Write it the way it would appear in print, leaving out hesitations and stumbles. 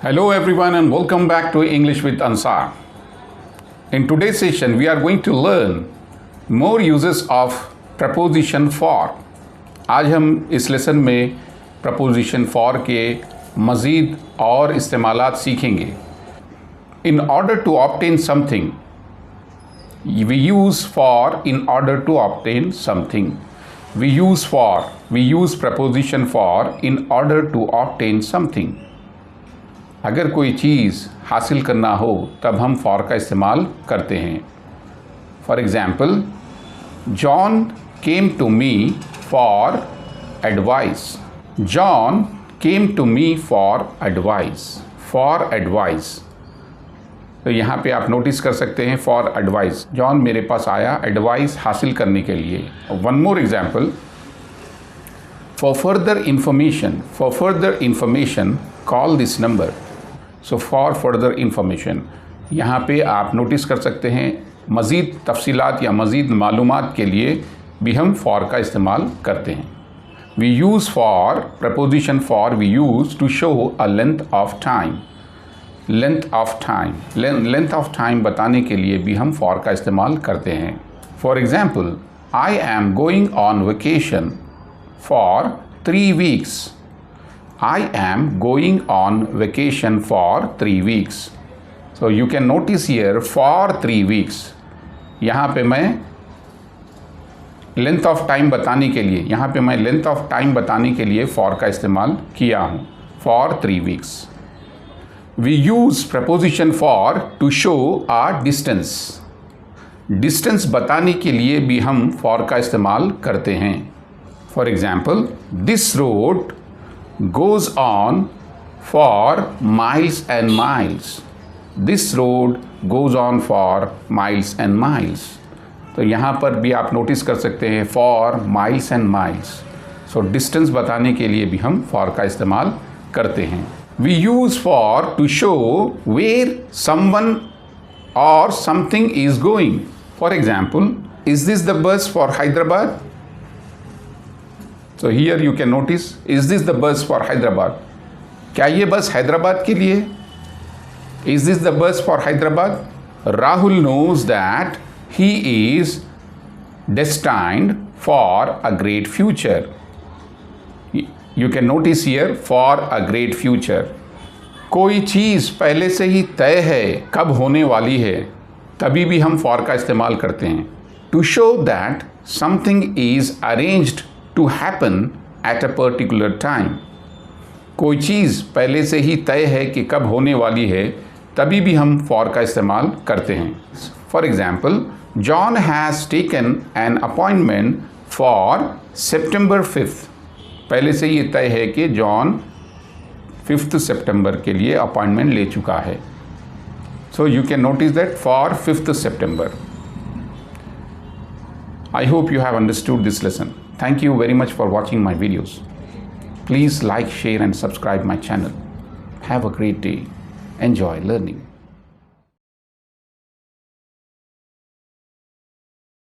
Hello everyone and welcome back to English with Ansar. In today's session we are going to learn more uses of preposition for. आज हम इस lesson में preposition for के मज़ीद और इस्तेमालात सीखेंगे. In order to obtain something, we use for in order to obtain something. We use preposition for in order to obtain something. अगर कोई चीज़ हासिल करना हो तब हम फॉर का इस्तेमाल करते हैं. For example, John came to me for advice. John came to me for advice. तो यहाँ पे आप नोटिस कर सकते हैं फॉर एडवाइस. जॉन मेरे पास आया एडवाइस हासिल करने के लिए. One more example, for further information call this number. So for further information, यहाँ पे आप नोटिस कर सकते हैं मज़ीद तफसीलात या मज़ीद मालूमात के लिए भी हम फॉर का इस्तेमाल करते हैं. We use for, preposition for we use to show a length of time. Length of time बताने के लिए भी हम फॉर का इस्तेमाल करते हैं. For example, I am going on vacation for 3 weeks. I am going on vacation for 3 weeks. So you can notice here for 3 weeks. यहाँ पे मैं लेंथ ऑफ टाइम बताने के लिए for का इस्तेमाल किया हूँ. For 3 weeks. We use preposition for to show a distance. Distance बताने के लिए भी हम for का इस्तेमाल करते हैं. For example, this road goes on for miles and miles. This road goes on for miles and miles. तो यहाँ पर भी आप नोटिस कर सकते हैं for miles and miles. So distance बताने के लिए भी हम for का इस्तेमाल करते हैं. We use for to show where someone or something is going. For example, is this the bus for Hyderabad? So here you can notice, is this the bus for Hyderabad? क्या ये बस हैदराबाद के लिए? Is this the bus for Hyderabad? Rahul knows that he is destined for a great future. You can notice here for a great future. कोई चीज़ पहले से ही तय है कब होने वाली है, तभी भी हम for का इस्तेमाल करते हैं. To show that something is arranged to happen at a particular time. कोई चीज़ पहले से ही तय है कि कब होने वाली है, तभी भी हम for का इस्तेमाल करते हैं. For example, John has taken an appointment for September 5th. पहले से ये तय है कि जॉन 5th September के लिए अपॉइंटमेंट ले चुका है. So you can notice that for 5th September. I hope you have understood this lesson. Thank you very much for watching my videos. Please like, share and subscribe my channel. Have a great day. Enjoy learning.